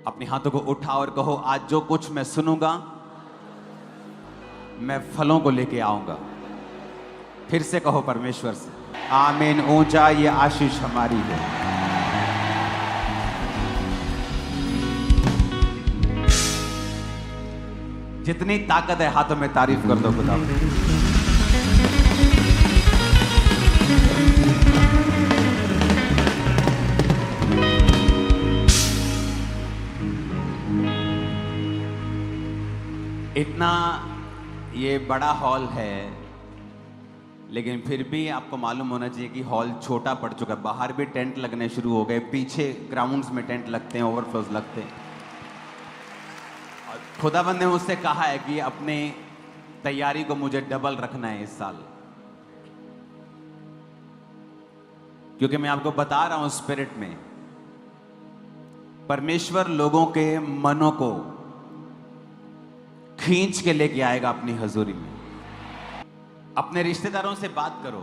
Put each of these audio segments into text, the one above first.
अपने हाथों को उठाओ और कहो, आज जो कुछ मैं सुनूंगा मैं फलों को लेके आऊंगा। फिर से कहो परमेश्वर से, आमीन। ऊंचा ये आशीष हमारी है। जितनी ताकत है हाथों में तारीफ कर दो खुदा। इतना ये बड़ा हॉल है, लेकिन फिर भी आपको मालूम होना चाहिए कि हॉल छोटा पड़ चुका है। बाहर भी टेंट लगने शुरू हो गए, पीछे ग्राउंड्स में टेंट लगते हैं, ओवरफ्लोज लगते हैं। और खुदावंद ने मुझसे कहा है कि अपने तैयारी को मुझे डबल रखना है इस साल, क्योंकि मैं आपको बता रहा हूं स्पिरिट में परमेश्वर लोगों के मनों को खींच के लेके आएगा अपनी हजूरी में। अपने रिश्तेदारों से बात करो,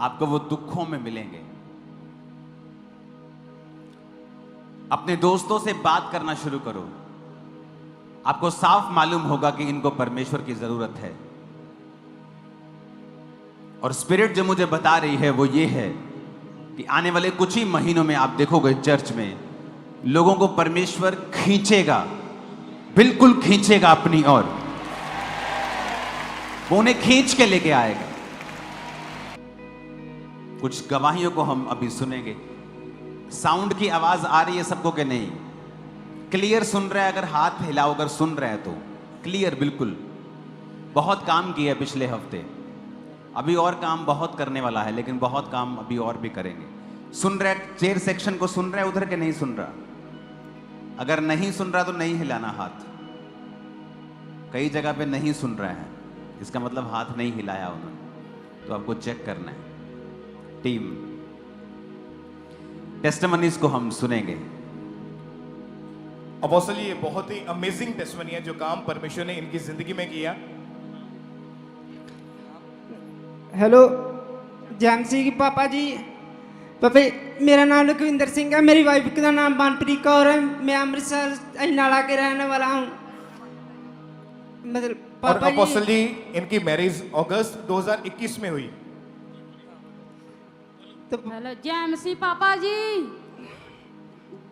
आपको वो दुखों में मिलेंगे। अपने दोस्तों से बात करना शुरू करो, आपको साफ मालूम होगा कि इनको परमेश्वर की जरूरत है। और स्पिरिट जो मुझे बता रही है वो ये है कि आने वाले कुछ ही महीनों में आप देखोगे चर्च में लोगों को परमेश्वर खींचेगा, बिल्कुल खींचेगा अपनी ओर। वो उन्हें खींच के लेके आएगा। कुछ गवाहियों को हम अभी सुनेंगे। साउंड की आवाज आ रही है सबको कि नहीं? क्लियर सुन रहा है? अगर हाथ हिलाओ अगर सुन रहा है तो क्लियर बिल्कुल। बहुत काम किया है पिछले हफ्ते, अभी और काम बहुत करने वाला है, लेकिन बहुत काम अभी और भी करेंगे। सुन रहा है? चेयर सेक्शन को सुन रहा है उधर के नहीं सुन रहा? अगर नहीं सुन रहा तो नहीं हिलाना हाथ। कई जगह पे नहीं सुन रहा है, इसका मतलब हाथ नहीं हिलाया उन्होंने, तो आपको चेक करना है। टीम, टेस्टिमनीज को हम सुनेंगे। अपोस्टल, ये बहुत ही अमेजिंग टेस्टिमनी है जो काम परमेश्वर ने इनकी जिंदगी में किया। हेलो जैमसी की पापा जी। पापा मेरा नाम लखविंदर सिंह है, मेरी वाइफ का नाम मनप्रीत कौर है। मैं अमृतसर अजनाला के रहने वाला हूँ। मतलब और पापा अपोस्टल जी, इनकी मैरिज अगस्त 2021 में हुई। तो हेलो जैमसी पापा जी,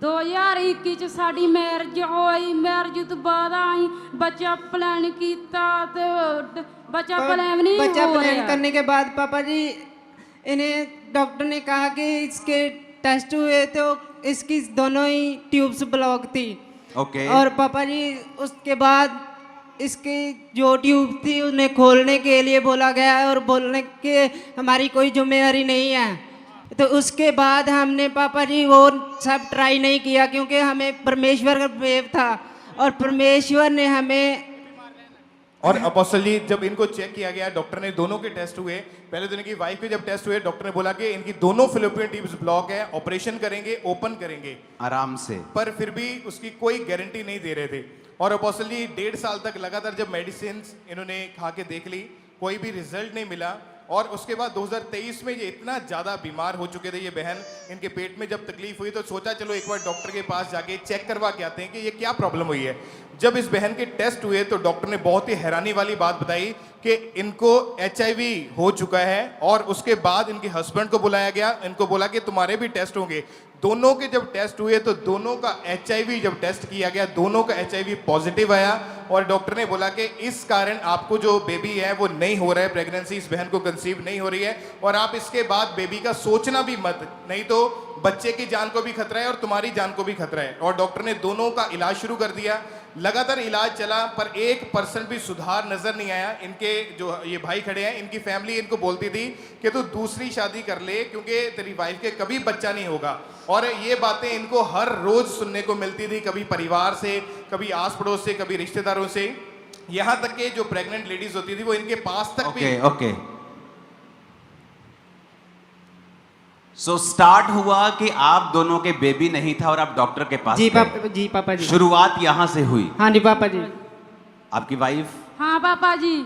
2021 ਚ ਸਾਡੀ ਮੈਰਿਜ ਹੋਈ। ਮੈਰਿਜ ਤੋਂ ਬਾਅਦ ਆਈ ਬੱਚਾ ਪਲਾਨ ਕੀਤਾ ਤੇ ਬੱਚਾ ਪਲਾਨ नहीं बच्चा हो प्लान रहा। करने के बाद पापा जी इन्हें डॉक्टर ने कहा कि इसके टेस्ट हुए तो इसकी दोनों ही ट्यूब्स ब्लॉक थी। ओके। और पापा जी उसके बाद इसकी जो ट्यूब थी उन्हें खोलने के लिए बोला गया है और बोलने के हमारी कोई जिम्मेदारी नहीं है। तो उसके बाद हमने पापा जी वो सब ट्राई नहीं किया, क्योंकि हमें परमेश्वर का प्रेम था और परमेश्वर ने हमें। और अपोस्टल जी, जब इनको चेक किया गया, डॉक्टर ने दोनों के टेस्ट हुए। पहले तो इनकी वाइफ के जब टेस्ट हुए, डॉक्टर ने बोला कि इनकी दोनों फिलिपियन ट्यूब्स ब्लॉक है, ऑपरेशन करेंगे, ओपन करेंगे आराम से। पर फिर भी उसकी कोई गारंटी नहीं दे रहे थे। और अपोस्टल जी 1.5 साल तक लगातार जब मेडिसिन इन्होंने खा के देख ली, कोई भी रिजल्ट नहीं मिला। और उसके बाद 2023 में ये इतना ज़्यादा बीमार हो चुके थे ये बहन। इनके पेट में जब तकलीफ हुई तो सोचा चलो एक बार डॉक्टर के पास जाके चेक करवा के आते हैं कि ये क्या प्रॉब्लम हुई है। जब इस बहन के टेस्ट हुए तो डॉक्टर ने बहुत ही हैरानी वाली बात बताई कि इनको HIV हो चुका है। और उसके बाद इनके हस्बैंड को बुलाया गया, इनको बोला कि तुम्हारे भी टेस्ट होंगे। दोनों के जब टेस्ट हुए तो दोनों का HIV जब टेस्ट किया गया, दोनों का HIV पॉजिटिव आया। और डॉक्टर ने बोला कि इस कारण आपको जो बेबी है वो नहीं हो रहा है, प्रेगनेंसी इस बहन को कंसीव नहीं हो रही है। और आप इसके बाद बेबी का सोचना भी मत, नहीं तो बच्चे की जान को भी खतरा है और तुम्हारी जान को भी खतरा है। और डॉक्टर ने दोनों का इलाज शुरू कर दिया। लगातार इलाज चला पर 1% भी सुधार नजर नहीं आया। इनके जो ये भाई खड़े हैं, इनकी फैमिली इनको बोलती थी कि तू दूसरी शादी कर ले क्योंकि तेरी वाइफ के कभी बच्चा नहीं होगा। और ये बातें इनको हर रोज सुनने को मिलती थी, कभी परिवार से, कभी आस पड़ोस से, कभी रिश्तेदारों से। यहाँ तक के जो प्रेग्नेंट लेडीज होती थी वो इनके पास तक भी। ओके। सो स्टार्ट हुआ कि आप दोनों के बेबी नहीं था और आप डॉक्टर के पास जी गए। पापा जी। पापा जी शुरुआत यहां से हुई। हाँ जी पापा जी। आपकी वाइफ हाँ पापा जी।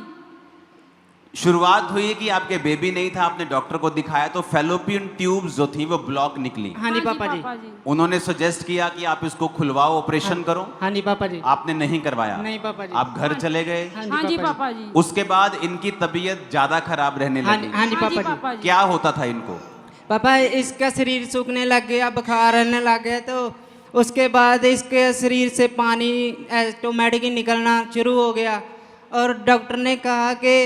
शुरुआत हुई कि आपके बेबी नहीं था, आपने डॉक्टर को दिखाया तो फेलोपियन ट्यूब्स जो थी वो ब्लॉक निकली। हाँ जी पापा जी। उन्होंने सजेस्ट किया कि आप इसको खुलवाओ, ऑपरेशन करो। हाँ जी पापा जी। आपने नहीं करवाया? नहीं पापा जी। आप घर चले गए। हाँ जी पापा जी। उसके बाद इनकी तबीयत ज्यादा खराब रहने हाँ लगी। हाँ जी पापा जी। क्या होता था इनको? पापा इसका शरीर सूखने लग गया, बुखार आने लग गया, तो उसके बाद इसके शरीर से पानी ऑटोमेटिक ही निकलना शुरू हो गया और डॉक्टर ने कहा कि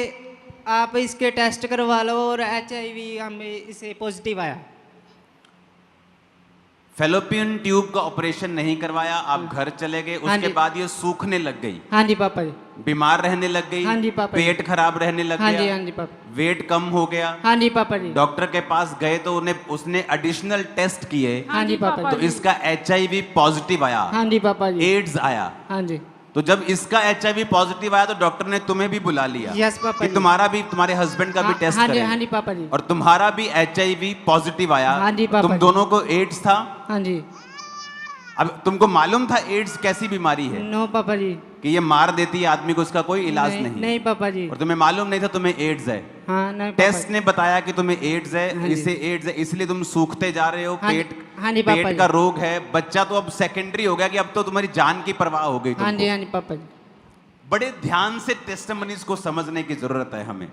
आप इसके टेस्ट करवा लो और HIV हमें इसे पॉजिटिव आया। फेलोपियन ट्यूब का ऑपरेशन नहीं करवाया, आप घर चले गए। हाँ उसके जी। बाद ये सूखने लग गई, हाँ जी पापा जी। बीमार रहने लग गई। हाँ जी पापा जी। पेट खराब रहने लग हाँ जी गया। हाँ जी पापा। वेट कम हो गया। हाँ जी पापा जी। डॉक्टर के पास गए तो उसने एडिशनल टेस्ट किए हाँ जी पापा तो जी। इसका HIV पॉजिटिव आया, हाँ जी पापा जी। एड्स आया। हाँ जी। तो जब इसका HIV पॉजिटिव आया तो डॉक्टर ने तुम्हें भी बुला लिया। यस पापा कि जी। तुम्हारा भी, तुम्हारे हस्बैंड का भी टेस्ट हाँ जी करें। हाँ जी पापा जी। और तुम्हारा भी HIV पॉजिटिव आया। हाँ जी पापा तुम जी। दोनों को एड्स था। हाँ जी। अब तुमको मालूम था एड्स कैसी बीमारी है नो पापा जी। कि ये मार देती है आदमी को, उसका कोई इलाज नहीं। नहीं पापा जी। और तुम्हें मालूम नहीं था तुम्हें एड्स है। हाँ नहीं पापा टेस्ट ने बताया कि तुम्हें एड्स है, हाँ जी। इसे एड्स है, इसलिए तुम सूखते जा रहे हो। हाँ जी, पेट हाँ जी पापा पेट जी। का रोग है। बच्चा तो अब सेकेंडरी हो गया कि अब तो तुम्हारी जान की परवाह हो गई हाँ जी तुमको। हाँ जी पापा जी। बड़े ध्यान से टेस्टिमनीज को समझने की जरूरत है हमें।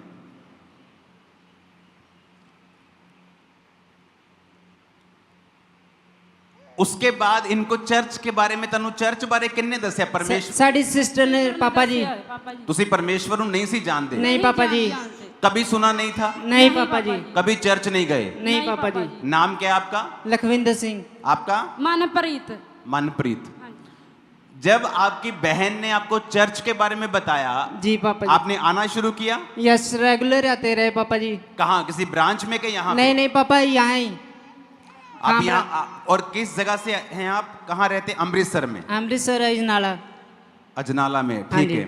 उसके बाद इनको चर्च के बारे में, तनु चर्च बारे किन्ने दस्या? परमेश्वर, साडी सिस्टर ने पापा जी। तुसी परमेश्वर नहीं सी जानते? नहीं पापा जी। कभी सुना नहीं था? नहीं पापा जी। कभी चर्च नहीं गए? नहीं पापा जी। नाम क्या है आपका? लखविंदर सिंह। आपका? मनप्रीत। मनप्रीत। जब आपकी बहन ने आपको चर्च के बारे में बताया, जी पापा जी। आपने आना शुरू किया? यस रेगुलर आते रहे पापा जी। कहाँ, किसी ब्रांच में के यहाँ? नहीं नहीं पापा यहाँ ही। आप हाँ, यहाँ, और किस जगह से हैं आप? कहाँ रहते? अमृतसर में। अमृतसर अजनाला। अजनाला में, हाँ ठीक जी। है।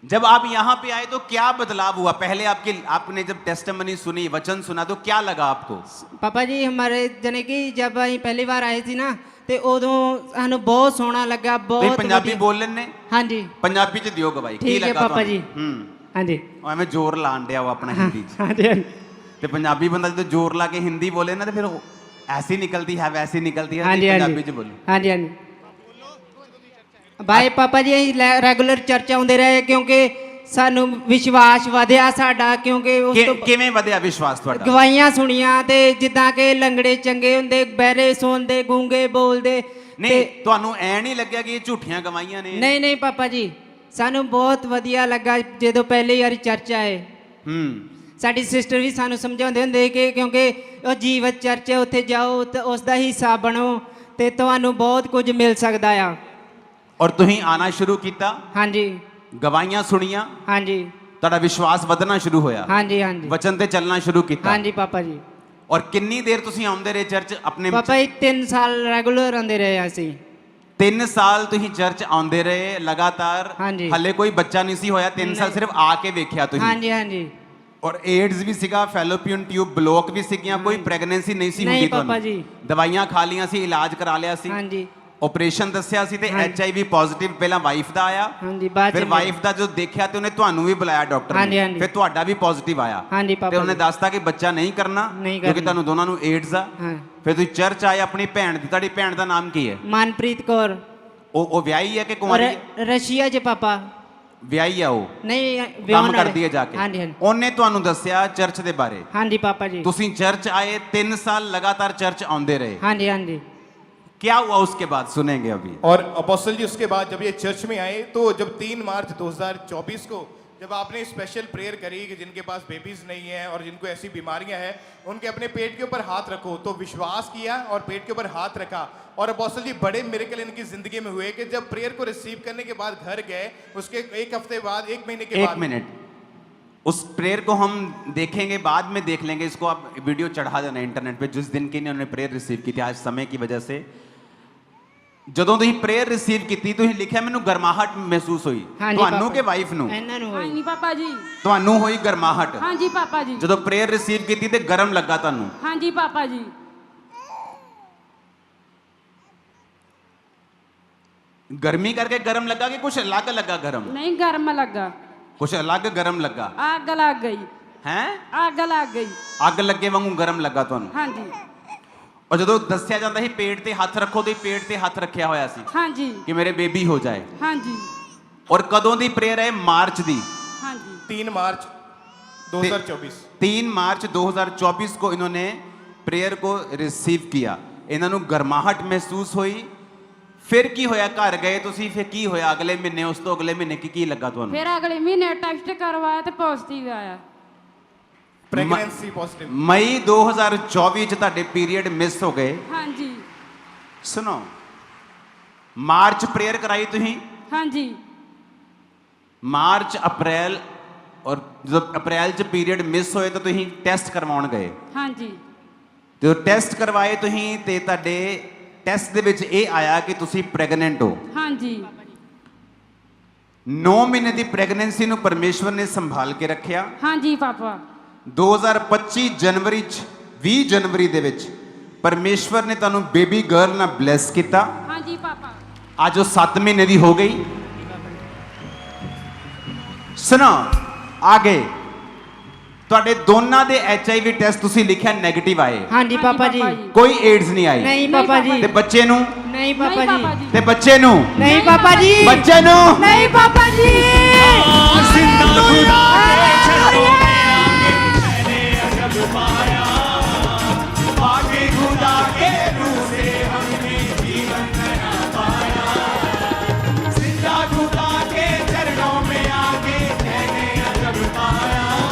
जब आप यहाँ पे आए तो क्या बदलाव हुआ? पहले आपने जब टेस्टिमनी सुनी, वचन सुना, तो क्या लगा आपको? पापा जी हमारे जने की जब ਅਸੀਂ पहली बार आए थी ना ਤੇ ਉਦੋਂ ਸਾਨੂੰ ਬਹੁਤ ਸੋਹਣਾ ਲੱਗਾ, ਤੁਸੀਂ ਬਹੁਤ ਪੰਜਾਬੀ ਵਧੀਆ। ਬੋਲ ਲੈਣੇ? ਹਾਂਜੀ ਪੰਜਾਬੀ ਚ ਦਿਓ ਗਵਾਹੀ। ਕੀ ਠੀਕ ਹੈ ਲੱਗਾ ਪਾਪਾ ਤੁਹਾਨੂੰ? ਜੀ। ਹਾਂਜੀ ਉਹ ਐਵੇਂ ਜ਼ੋਰ ਲਾਣ ਡਿਆ ਉਹ ਆਪਣਾ ਹਿੰਦੀ ਚ। ਹਾਂਜੀ ਹਾਂਜੀ ਤੇ ਪੰਜਾਬੀ ਬੰਦਾ ਜਦੋਂ ਜ਼ੋਰ ਲਾ ਕੇ ਹਿੰਦੀ ਬੋਲੇ ਨਾ ਤੇ ਫਿਰ ऐसी निकलती है वैसी निकलती है। ਹਾਂਜੀ पंजाबी ਹਾਂਜੀ च बोलो। ਹਾਂਜੀ ਹਾਂਜੀ ਬਾਈ ਪਾਪਾ ਜੀ ਅਸੀਂ ਰੈਗੂਲਰ ਚਰਚ ਆਉਂਦੇ ਰਹੇ ਕਿਉਂਕਿ ਸਾਨੂੰ ਵਿਸ਼ਵਾਸ ਵਧਿਆ ਸਾਡਾ, ਕਿਉਂਕਿ ਉਸ ਤੋਂ ਕਿਵੇਂ ਵਧਿਆ ਵਿਸ਼ਵਾਸ ਤੁਹਾਡਾ? ਗਵਾਹੀਆਂ ਸੁਣੀਆਂ ਤੇ ਜਿੱਦਾਂ ਕਿ ਲੰਗੜੇ ਚੰਗੇ ਹੁੰਦੇ, ਬਹਿਰੇ ਸੁਣਦੇ, ਗੂੰਗੇ ਬੋਲਦੇ। ਨਹੀਂ, ਤੁਹਾਨੂੰ ਐ ਨਹੀਂ ਲੱਗਿਆ ਕਿ ਇਹ ਝੂਠੀਆਂ ਗਵਾਹੀਆਂ ਨੇ? ਨਹੀਂ ਨਹੀਂ ਪਾਪਾ ਜੀ ਸਾਨੂੰ ਬਹੁਤ ਵਧੀਆ ਲੱਗਾ ਜਦੋਂ ਪਹਿਲੀ ਵਾਰੀ ਚਰਚ ਆਏ। ਸਾਡੀ ਸਿਸਟਰ ਵੀ ਸਾਨੂੰ ਸਮਝਾਉਂਦੇ ਹੁੰਦੇ ਕਿ ਕਿਉਂਕਿ ਉਹ ਜੀਵਤ ਚਰਚ ਹੈ, ਉੱਥੇ ਜਾਓ ਤੇ ਉਸ ਦਾ ਹਿੱਸਾ ਬਣੋ ਤੇ ਤੁਹਾਨੂੰ ਬਹੁਤ ਕੁਝ ਮਿਲ ਸਕਦਾ ਆ। ਔਰ ਤੁਸੀਂ ਆਣਾ ਸ਼ੁਰੂ ਕੀਤਾ? ਹਾਂਜੀ ਗਵਾਹੀਆਂ ਸੁਣੀਆਂ? ਹਾਂਜੀ ਤੁਹਾਡਾ ਵਿਸ਼ਵਾਸ ਵਧਣਾ ਸ਼ੁਰੂ ਹੋਇਆ? ਹਾਂਜੀ ਹਾਂਜੀ ਵਚਨ ਤੇ ਚੱਲਣਾ ਸ਼ੁਰੂ ਕੀਤਾ? ਹਾਂਜੀ ਪਾਪਾ ਜੀ। ਔਰ ਕਿੰਨੀ ਦੇਰ ਤੁਸੀਂ ਆਉਂਦੇ ਰਹੇ ਚਰਚ ਆਪਣੇ? ਪਾਪਾ ਜੀ 3 ਸਾਲ ਰੈਗੂਲਰ ਆਉਂਦੇ ਰਹੇ ਅਸੀਂ। 3 ਸਾਲ ਤੁਸੀਂ ਚਰਚ ਆਉਂਦੇ ਰਹੇ ਲਗਾਤਾਰ? ਹਾਂਜੀ। ਹਲੇ ਕੋਈ ਬੱਚਾ ਨਹੀਂ ਸੀ ਹੋਇਆ? 3 ਸਾਲ ਸਿਰਫ ਆ ਕੇ ਵੇਖਿਆ ਤੁਸੀਂ? ਹਾਂਜੀ ਹਾਂਜੀ ਔਰ ਏਡਸ ਵੀ ਸੀਗਾ, ਫੈਲੋਪੀਅਨ ਟਿਊਬ ਬਲੌਕ ਵੀ ਸੀਗੀਆਂ, ਕੋਈ ਪ੍ਰੈਗਨੈਂਸੀ ਨਹੀਂ ਸੀ ਹੁੰਦੀ ਨਹੀਂ ਪਾਪਾ ਤੁਹਾਨੂੰ? ਜੀ। ਦਵਾਈਆਂ ਖਾ ਲੀਆਂ ਸੀ, ਇਲਾਜ ਕਰਾ ਲਿਆ ਸੀ, ਹਾਂਜੀ ਆਪਰੇਸ਼ਨ ਦੱਸਿਆ ਸੀ ਤੇ ਹਾਂਜੀ। HIV ਪੋਜ਼ਿਟਿਵ ਪਹਿਲਾਂ ਵਾਈਫ ਦਾ ਆਇਆ, ਹਾਂਜੀ ਬਾਅਦ ਫਿਰ ਚ ਵਾਈਫ ਦਾ ਜੋ ਦੇਖਿਆ ਤੇ ਉਹਨੇ ਤੁਹਾਨੂੰ ਵੀ ਬੁਲਾਇਆ ਡਾਕਟਰ ਹਾਂਜੀ, ਨੇ, ਹਾਂਜੀ। ਫਿਰ ਤੁਹਾਡਾ ਵੀ ਪੋਜ਼ਿਟਿਵ ਆਇਆ ਹਾਂਜੀ ਤੇ ਪਾਪਾ ਉਹਨੇ ਜੀ। ਦੱਸਤਾ ਕਿ ਬੱਚਾ ਨਹੀਂ ਕਰਨਾ ਨਹੀਂ ਕਿਉਂਕਿ ਕਰਨਾ। ਤੁਹਾਨੂੰ ਦੋਨਾਂ ਨੂੰ ਏਡਸ ਆ। ਹਾਂ ਫਿਰ ਤੁਸੀਂ ਚਰਚ ਆਏ ਆਪਣੀ ਭੈਣ ਦੀ, ਤੁਹਾਡੀ ਭੈਣ ਦਾ ਨਾਮ ਕੀ ਹੈ? ਮਨਪ੍ਰੀਤ ਕੌਰ। ਉਹ ਵਿਆਹੀ ਹੈ ਕਿ ਔਰ ਕੁਆਰੀ ਹੈ? ਰਸ਼ੀਆ ਚ ਪਾਪਾ। ਵਿਆਹੀ ਆ ਉਹ? ਨਹੀਂ ਕੰਮ ਵਿਆਹੁਣ ਵਾਲੇ। ਕਰਦੀ ਹੈ ਜਾ ਕੇ? ਹਾਂਜੀ ਹਾਂਜੀ ਉਹਨੇ ਤੁਹਾਨੂੰ ਦੱਸਿਆ ਚਰਚ ਦੇ ਬਾਰੇ? ਹਾਂਜੀ ਪਾਪਾ ਜੀ। ਤੁਸੀਂ ਚਰਚ आए, 3 साल लगातार चर्च आते रहे। हाँ जी हाँ जी। क्या हुआ उसके बाद सुनेंगे अभी। और अपोस्टल जी उसके बाद जब ये चर्च में आए तो जब 3 मार्च 2024 को जब आपने स्पेशल प्रेयर करी कि जिनके पास बेबीज नहीं है और जिनको ऐसी बीमारियां हैं उनके अपने पेट के ऊपर हाथ रखो, तो विश्वास किया और पेट के ऊपर हाथ रखा और अपोस्टल जी बड़े मिरेकल इनकी जिंदगी में हुए कि जब प्रेयर को रिसीव करने के बाद घर गए, उसके 1 हफ्ते बाद 1 महीने के बाद। 1 मिनट, उस प्रेयर को हम देखेंगे, बाद में देख लेंगे। इसको आप वीडियो चढ़ा देना इंटरनेट पे जिस दिन की इन्होंने प्रेयर रिसीव की थी। आज समय की वजह से ਜਦੋਂ ਤੁਸੀਂ ਪ੍ਰੇਅਰ ਰਿਸੀਵ ਕੀਤੀ ਤੁਸੀਂ ਲਿਖਿਆ ਮੈਨੂੰ ਗਰਮਾਹਟ ਮਹਿਸੂਸ ਹੋਈ। ਹਾਂਜੀ ਤੁਹਾਨੂੰ ਪਾਪਾ। ਕਿ ਵਾਈਫ ਨੂੰ? ਇਹਨਾਂ ਨੂੰ ਹਾਂ ਹੋਈ। ਜੀ ਪਾਪਾ ਜੀ। ਤੁਹਾਨੂੰ ਹੋਈ ਗਰਮਾਹਟ? ਹਾਂ ਜੀ ਪਾਪਾ ਜੀ। ਜਦੋਂ ਪ੍ਰੇਅਰ ਰਿਸੀਵ ਕੀਤੀ ਤੇ ਗਰਮ ਲੱਗਾ ਤੁਹਾਨੂੰ? ਹਾਂ ਜੀ ਪਾਪਾ ਜੀ। गर्मी करके गरम लगा कि कुछ अलग लगा गरम? ਨਹੀਂ ਗਰਮ ਲੱਗਾ। कुछ अलग गरम लगा ਅੱਗ ਲੱਗ ਗਈ हैं ਅੱਗ ਲੱਗ ਗਈ ਅੱਗ ਲੱਗੇ ਵਾਂਗੂ ਗਰਮ ਲੱਗਾ ਤੁਹਾਨੂੰ ਹਾਂਜੀ ਔਰ ਜਦੋਂ ਦੱਸਿਆ ਜਾਂਦਾ ਸੀ ਪੇਟ ਤੇ ਹੱਥ ਰੱਖੋ ਤੇ ਪੇਟ ਤੇ ਹੱਥ ਰੱਖਿਆ ਹੋਇਆ ਸੀ ਹਾਂਜੀ ਕਿ ਮੇਰੇ ਬੇਬੀ ਹੋ ਜਾਏ ਹਾਂਜੀ ਔਰ ਕਦੋਂ ਦੀ ਪ੍ਰੇਅਰ ਹੈ ਮਾਰਚ ਦੀ ਹਾਂਜੀ 3 मार्च 2024 3 मार्च 2024 को इन्होंने प्रेयर को रिसीव किया इन्हों ਨੂੰ ਗਰਮਾਹਟ ਮਹਿਸੂਸ ਹੋਈ ਫਿਰ ਕੀ ਹੋਇਆ ਘਰ ਗਏ ਤੁਸੀਂ ਫਿਰ ਕੀ ਹੋਇਆ ਅਗਲੇ ਮਹੀਨੇ ਉਸ ਤੋਂ ਅਗਲੇ ਮਹੀਨੇ ਕੀ ਲੱਗਾ ਤੁਹਾਨੂੰ ਫਿਰ ਅਗਲੇ ਮਹੀਨੇ ਟੈਸਟ ਕਰਵਾਇਆ ਤੇ ਪੋਜ਼ਿਟਿਵ ਆਇਆ प्रेगनेंसी पॉजिटिव ਮਈ 2024 ਚ ਤੁਹਾਡੇ ਪੀਰੀਅਡ ਮਿਸ ਹੋ ਗਏ ਹਾਂਜੀ ਸੁਣੋ ਮਾਰਚ ਪ੍ਰੇਅਰ ਕਰਾਈ ਤੁਸੀਂ ਹਾਂਜੀ ਮਾਰਚ ਅਪ੍ਰੈਲ ਔਰ ਜਦੋਂ ਅਪ੍ਰੈਲ ਚ ਪੀਰੀਅਡ ਮਿਸ ਹੋਏ ਤਾਂ ਤੁਸੀਂ ਟੈਸਟ ਕਰਵਾਉਣ ਗਏ ਹਾਂਜੀ ਜਦੋਂ ਟੈਸਟ ਕਰਵਾਏ ਤੁਸੀਂ ਤੇ ਤੁਹਾਡੇ ਟੈਸਟ ਦੇ ਵਿੱਚ ਇਹ ਆਇਆ ਕਿ ਤੁਸੀਂ ਪ੍ਰੈਗਨੈਂਟ ਹੋ ਹਾਂਜੀ 9 ਮਹੀਨੇ ਦੀ ਪ੍ਰੈਗਨੈਂਸੀ ਨੂੰ ਪਰਮੇਸ਼ਵਰ ਨੇ ਸੰਭਾਲ ਕੇ ਰੱਖਿਆ ਹਾਂਜੀ ਪਾਪਾ 2025 ਜਨਵਰੀ ਚ 20 ਜਨਵਰੀ ਦੇ ਵਿੱਚ ਪਰਮੇਸ਼ਵਰ ਨੇ ਤੁਹਾਨੂੰ ਬੇਬੀ ਗਰਲ ਨਾਲ ਬਲੈਸ ਕੀਤਾ ਹਾਂਜੀ ਪਾਪਾ ਅੱਜ ਉਹ 7 ਮਹੀਨੇ ਦੀ ਹੋ ਗਈ ਸੁਣੋ ਆਗੇ ਤੁਹਾਡੇ ਦੋਨਾਂ ਦੇ HIV ਟੈਸਟ ਤੁਸੀਂ ਲਿਖਿਆ 네ਗੇਟਿਵ ਆਏ हाँ जी पापा जी ਕੋਈ ਏਡਸ ਨਹੀਂ ਆਈ नहीं पापा जी ਤੇ ਬੱਚੇ ਨੂੰ नहीं पापा ਨਹੀਂ जी ਤੇ ਬੱਚੇ ਨੂੰ नहीं पापा जी ਬੱਚੇ ਨੂੰ नहीं पापा जी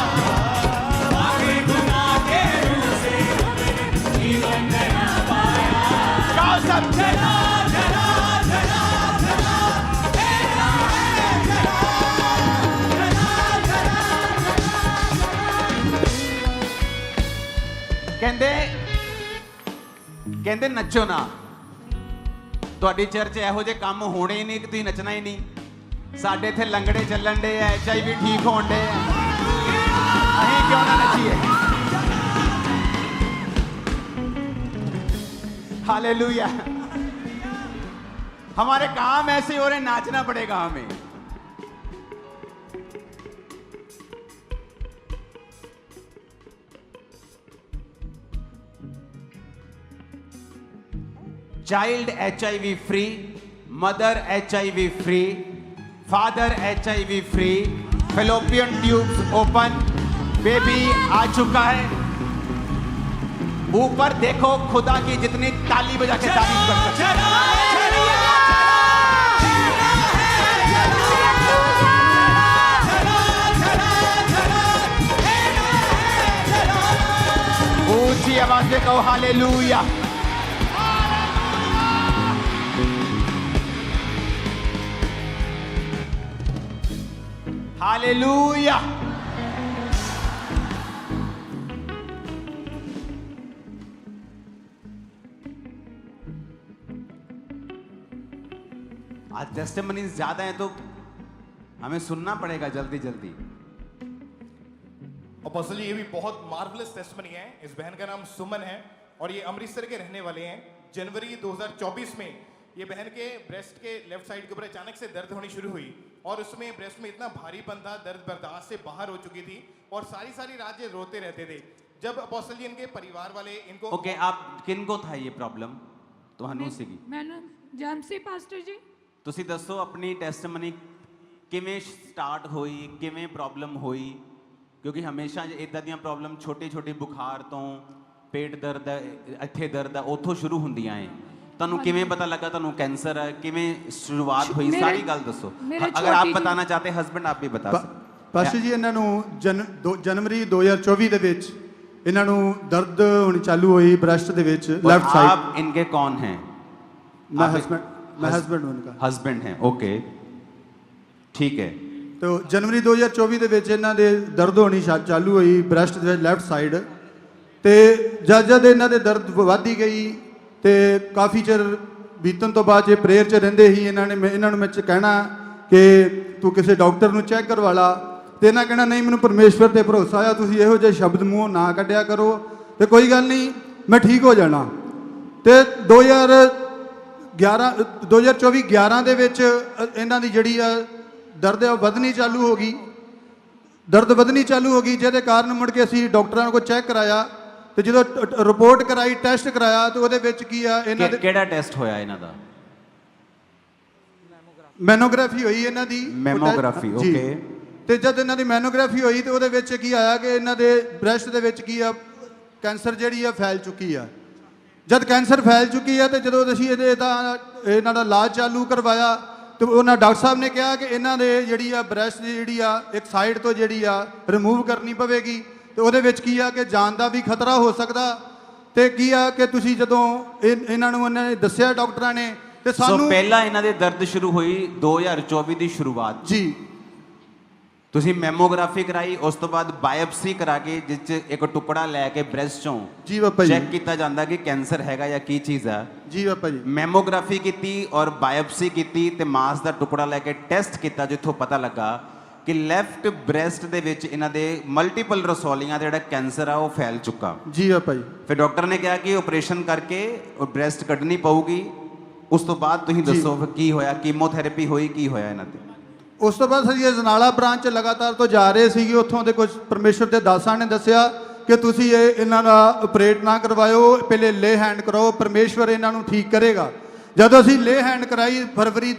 ਕਹਿੰਦੇ ਕਹਿੰਦੇ ਨੱਚੋ ਨਾ ਤੁਹਾਡੀ ਚਰਚ ਇਹੋ ਜਿਹੇ ਕੰਮ ਹੋਣੇ ਹੀ ਨਹੀਂ ਕਿ ਤੁਸੀਂ ਨੱਚਣਾ ਹੀ ਨਹੀਂ ਸਾਡੇ ਇੱਥੇ ਲੰਗੜੇ ਚੱਲਣ ਡੇ ਆ HIV ਠੀਕ ਹੋਣ ਡੇ ਆ ਅਸੀਂ ਕਿਉਂ ਨਾ ਨੱਚੀਏ हालेलुया हमारे काम ऐसे हो रहे नाचना पड़ेगा हमें child HIV free mother HIV free father HIV free fallopian tubes open baby आ चुका है ऊपर देखो खुदा की जितनी ताली बजा के तारीफ कर सकते ऊंची आवाज से कहो हालेलुया हालेलुया आज टेस्टिमनीज ज्यादा है तो हमें सुनना पड़ेगा जल्दी जल्दी अपोस्टल जी ये भी बहुत मार्वलस टेस्टमनी है इस बहन का नाम सुमन है और ये अमृतसर के रहने वाले हैं जनवरी 2024 में ये बहन के ब्रेस्ट के लेफ्ट साइड के ऊपर अचानक से दर्द होनी शुरू हुई और उसमें ब्रेस्ट में इतना भारीपन था दर्द बर्दाश्त से बाहर हो चुकी थी और सारी रात ये रोते रहते थे जब अपोस्टल जी इनके परिवार वाले इनको ओके आप किन को था ये प्रॉब्लम ਤੁਹਾਨੂੰ ਸੀਗੀ ਮੈਨੂੰ ਜੈਮਸੀ ਪਾਸਟਰ ਜੀ ਤੁਸੀਂ ਦੱਸੋ ਆਪਣੀ ਟੈਸਟਮਨੀ ਕਿਵੇਂ ਸਟਾਰਟ ਹੋਈ ਕਿਵੇਂ ਪ੍ਰੋਬਲਮ ਹੋਈ ਕਿਉਂਕਿ ਹਮੇਸ਼ਾ ਇਦਾਂ ਦੀਆਂ ਪ੍ਰੋਬਲਮ ਛੋਟੇ ਛੋਟੇ ਬੁਖਾਰ ਤੋਂ ਪੇਟ ਦਰਦ ਇੱਥੇ ਦਰਦ ਉੱਥੋਂ ਸ਼ੁਰੂ ਹੁੰਦੀਆਂ ਏ ਤੁਹਾਨੂੰ ਕਿਵੇਂ ਪਤਾ ਲੱਗਾ ਤੁਹਾਨੂੰ ਕੈਂਸਰ ਹੈ ਕਿਵੇਂ ਸ਼ੁਰੂਆਤ ਹੋਈ ਸਾਰੀ ਗੱਲ ਦੱਸੋ ਅਗਰ ਆਪ ਬਤਾਨਾ ਚਾਹਤੇ ਹਸਬੰਡ ਆਪ ਵੀ ਬਤਾ ਸਕਦੇ ਪਾਸ਼ਾ ਜੀ ਇਹਨਾਂ ਨੂੰ ਜਨਵਰੀ 2024 ਦੇ ਵਿੱਚ ਇਹਨਾਂ ਨੂੰ ਦਰਦ ਹੋਣੀ ਚਾਲੂ ਹੋਈ ਬ੍ਰੈਸਟ ਦੇ ਵਿੱਚ ਲੈਫਟ ਸਾइड आप इनके कौन हैं मैं हस्बैंड उनका हस्बैंड हैं ओके ठीक है तो जनवरी 2024 ਦੇ ਵਿੱਚ ਇਹਨਾਂ ਦੇ ਦਰਦ ਹੋਣੀ ਚਾਲੂ ਹੋਈ ਬ੍ਰੈਸਟ ਦੇ ਵਿੱਚ ਲੈਫਟ ਸਾਈਡ ਤੇ ਜਦ ਇਹਨਾਂ ਦੇ ਦਰਦ ਵਧਦੀ ਗਈ ਤੇ ਕਾਫੀ ਚਿਰ ਬੀਤਣ ਤੋਂ ਬਾਅਦ ਜੇ ਪ੍ਰੇਅਰ 'ਚ ਰਹਿੰਦੇ ਹੀ ਇਹਨਾਂ ਨੂੰ ਮੈਂ ਕਹਿਣਾ ਕਿ ਤੂੰ ਕਿਸੇ ਡਾਕਟਰ ਨੂੰ ਚੈੱਕ ਕਰਵਾ ਲਾ ਤੇ ਇਹਨਾਂ ਕਹਿਣਾ ਨਹੀਂ ਮੈਨੂੰ ਪਰਮੇਸ਼ਵਰ ਤੇ ਭਰੋਸਾ ਆ ਤੁਸੀਂ ਇਹੋ ਜਿਹੇ ਸ਼ਬਦ ਮੂੰਹੋਂ ਨਾ ਕੱਢਿਆ ਕਰੋ ਤੇ ਕੋਈ ਗੱਲ ਨਹੀਂ ਮੈਂ ਠੀਕ ਹੋ ਜਾਣਾ ਤੇ 2024 11 ਦੇ ਵਿੱਚ ਇਹਨਾਂ ਦੀ ਜਿਹੜੀ ਆ ਦਰਦ ਆ ਵਧਣੀ ਚਾਲੂ ਹੋ ਗਈ ਦਰਦ ਵਧਣੀ ਚਾਲੂ ਹੋ ਗਈ, ਜਿਹਦੇ ਕਾਰਨ ਮੁੜ ਕੇ ਅਸੀਂ ਡਾਕਟਰਾਂ ਕੋਲ ਚੈੱਕ ਕਰਾਇਆ ਤੇ ਜਦੋਂ ਰਿਪੋਰਟ ਕਰਾਈ, ਟੈਸਟ ਕਰਾਇਆ ਤੇ ਉਹਦੇ ਵਿੱਚ ਕੀ ਆ ਇਹਨਾਂ ਦੇ ਕਿਹੜਾ ਟੈਸਟ ਹੋਇਆ ਇਹਨਾਂ ਦਾ? ਮੈਨੋਗ੍ਰਾਫੀ ਹੋਈ ਇਹਨਾਂ ਦੀ। ਮੈਮੋਗ੍ਰਾਫੀ, ਜੀ। ਓਕੇ। ਤੇ ਜਦ ਇਹਨਾਂ ਦੀ ਮੈਨੋਗ੍ਰਾਫੀ ਹੋਈ ਤੇ ਉਹਦੇ ਵਿੱਚ ਕੀ ਆਇਆ ਕਿ ਇਹਨਾਂ ਦੇ ਬ੍ਰੈਸਟ ਦੇ ਵਿੱਚ ਕੀ ਆ, ਕੈਂਸਰ ਜਿਹੜੀ ਆ ਫੈਲ ਚੁੱਕੀ ਆ। ਜਦ ਕੈਂਸਰ ਫੈਲ ਚੁੱਕੀ ਆ ਤੇ ਜਦੋਂ ਅਸੀਂ ਇਹਨਾਂ ਦਾ ਇਲਾਜ ਚਾਲੂ ਕਰਵਾਇਆ ਤੇ ਉਹਨਾਂ ਡਾਕਟਰ ਸਾਹਿਬ ਨੇ ਕਿਹਾ ਕਿ ਇਹਨਾਂ ਦੇ ਜਿਹੜੀ ਆ ਬ੍ਰੈਸਟ ਦੀ ਜਿਹੜੀ ਆ ਇੱਕ ਸਾਈਡ ਤੋਂ ਜਿਹੜੀ ਆ ਰਿਮੂਵ ਕਰਨੀ ਪਵੇਗੀ ਤੇ ਉਹਦੇ ਵਿੱਚ ਕੀ ਆ ਕਿ ਜਾਨ ਦਾ ਵੀ ਖਤਰਾ ਹੋ ਸਕਦਾ। ਤੇ ਕੀ ਆ ਕਿ ਤੁਸੀਂ ਜਦੋਂ ਇਹਨਾਂ ਨੂੰ ਉਹਨਾਂ ਨੇ ਦੱਸਿਆ ਡਾਕਟਰਾਂ ਨੇ ਤੇ ਸੋ ਸਾਨੂੰ ਪਹਿਲਾਂ ਇਹਨਾਂ ਦੇ ਦਰਦ ਸ਼ੁਰੂ ਹੋਈ 2024 ਦੀ ਸ਼ੁਰੂਆਤ 'ਚ। ਜੀ ਤੁਸੀਂ ਮੈਮੋਗ੍ਰਾਫੀ ਕਰਾਈ, ਉਸ ਤੋਂ ਬਾਅਦ ਬਾਇਓਪਸੀ ਕਰਾ ਕੇ ਜਿਸ 'ਚ ਇੱਕ ਟੁਕੜਾ ਲੈ ਕੇ ਬ੍ਰੈਸਟ ਚੋਂ ਜੀ ਬਾਪਾ ਜੀ, ਚੈੱਕ ਕੀਤਾ ਜਾਂਦਾ ਕਿ ਕੈਂਸਰ ਹੈਗਾ ਜਾਂ ਕੀ ਚੀਜ਼ ਆ। ਜੀ ਬਾਪਾ ਜੀ, ਮੈਮੋਗ੍ਰਾਫੀ ਕੀਤੀ ਔਰ ਬਾਇਓਪਸੀ ਕੀਤੀ ਤੇ ਮਾਸ ਦਾ ਟੁਕੜਾ ਲੈ ਕੇ ਟੈਸਟ ਕੀਤਾ, ਜਿੱਥੋਂ ਪਤਾ ਲੱਗਾ ਕਿ ਲੈਫਟ ਬ੍ਰੈਸਟ ਦੇ ਵਿੱਚ ਇਹਨਾਂ ਦੇ ਮਲਟੀਪਲ ਰਸੌਲੀਆਂ ਦਾ ਜਿਹੜਾ ਕੈਂਸਰ ਆ ਉਹ ਫੈਲ ਚੁੱਕਾ। ਜੀ ਬਾਪਾ ਜੀ। ਫਿਰ ਡਾਕਟਰ ਨੇ ਕਿਹਾ ਕਿ ਆਪਰੇਸ਼ਨ ਕਰਕੇ ਉਹ ਬ੍ਰੈਸਟ ਕੱਢਣੀ ਪਊਗੀ। ਉਸ ਤੋਂ ਬਾਅਦ ਤੁਸੀਂ ਦੱਸੋ ਫਿਰ ਕੀ ਹੋਇਆ? ਕੀਮੋਥੈਰੇਪੀ ਹੋਈ, ਕੀ ਹੋਇਆ ਇਹਨਾਂ ਤੇ? ਉਸ ਤੋਂ ਬਾਅਦ ਅਸੀਂ ਅਜਨਾਲਾ ਬ੍ਰਾਂਚ 'ਚ ਲਗਾਤਾਰ ਤੋਂ ਜਾ ਰਹੇ ਸੀਗੇ। ਉੱਥੋਂ ਦੇ ਕੁਝ ਪਰਮੇਸ਼ਵਰ ਦੇ ਦਾਸਾਂ ਨੇ ਦੱਸਿਆ ਕਿ ਤੁਸੀਂ ਇਹਨਾਂ ਦਾ ਆਪਰੇਟ ਨਾ ਕਰਵਾਇਓ, ਪਹਿਲੇ ਲੇ ਹੈਂਡ ਕਰਾਓ, ਪਰਮੇਸ਼ਵਰ ਇਹਨਾਂ ਨੂੰ ਠੀਕ ਕਰੇਗਾ। ਜਦੋਂ ਅਸੀਂ ਲੇ ਹੈਂਡ ਕਰਾਈ ਫਰਵਰੀ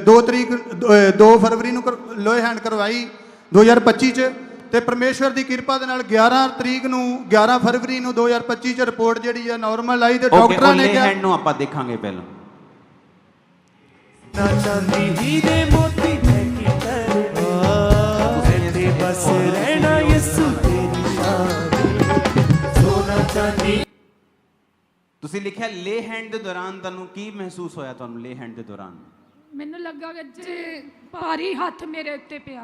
2 ਫਰਵਰੀ ਨੂੰ ਲੇ ਹੈਂਡ ਕਰਵਾਈ 2025 'ਚ ਤੇ ਪਰਮੇਸ਼ਵਰ ਦੀ ਕਿਰਪਾ ਦੇ ਨਾਲ 11 ਫਰਵਰੀ ਨੂੰ 2025 'ਚ ਰਿਪੋਰਟ ਜਿਹੜੀ ਆ ਨਾਰਮਲ ਆਈ ਤੇ ਡਾਕਟਰਾਂ ਨੇ ਕਿਹਾ ਹੈਂਡ ਨੂੰ ਆਪਾਂ ਦੇਖਾਂਗੇ ਪਹਿਲਾਂ। ਨਾ ਚਾਂਦੀ ਹੀਰੇ ਮੋਤੀ ਮੈਂ ਕੀ ਕਰਨਾ, ਤੇ ਬਸ ਰਹਿਣਾ ਯਿਸੂ ਤੇਰੀ ਯਾਦ। ਸੋਨਾ ਚਾਂਦੀ ਤੁਸੀਂ ਲਿਖਿਆ ਲੇ ਹੈਂਡ ਦੇ ਦੌਰਾਨ ਤੁਹਾਨੂੰ ਕੀ ਮਹਿਸੂਸ ਹੋਇਆ? ਤੁਹਾਨੂੰ ਲੇ ਹੈਂਡ ਦੇ ਦੌਰਾਨ ਮੈਨੂੰ ਲੱਗਾ ਕਿ ਜੇ ਭਾਰੀ ਹੱਥ ਮੇਰੇ ਉੱਤੇ ਪਿਆ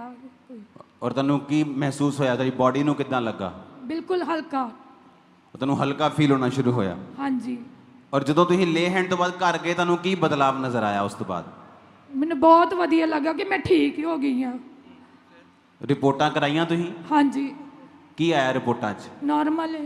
ਕੋਈ, ਔਰ ਤੁਹਾਨੂੰ ਕੀ ਮਹਿਸੂਸ ਹੋਇਆ? ਤੁਹਾਡੀ ਬਾਡੀ ਨੂੰ ਕਿੱਦਾਂ ਲੱਗਾ? ਬਿਲਕੁਲ ਹਲਕਾ। ਤੁਹਾਨੂੰ ਹਲਕਾ ਫੀਲ ਹੋਣਾ ਸ਼ੁਰੂ ਹੋਇਆ। ਹਾਂਜੀ, ਔਰ ਜਦੋਂ ਤੁਸੀਂ ਲੇ ਹੈਂਡ ਤੋਂ ਬਾਅਦ ਘਰ ਗਏ ਤੁਹਾਨੂੰ ਕੀ ਬਦਲਾਵ ਨਜ਼ਰ ਆਇਆ ਉਸ ਤੋਂ ਬਾਅਦ? ਮੈਨੂੰ ਬਹੁਤ ਵਧੀਆ ਲੱਗਾ ਕਿ ਮੈਂ ਠੀਕ ਹੋ ਗਈ ਹਾਂ। ਰਿਪੋਰਟਾਂ ਕਰਾਈਆਂ ਤੁਸੀਂ? ਹਾਂਜੀ, ਕੀ ਆਇਆ ਰਿਪੋਰਟਾਂ 'ਚ? ਨਾਰਮਲ ਹੈ।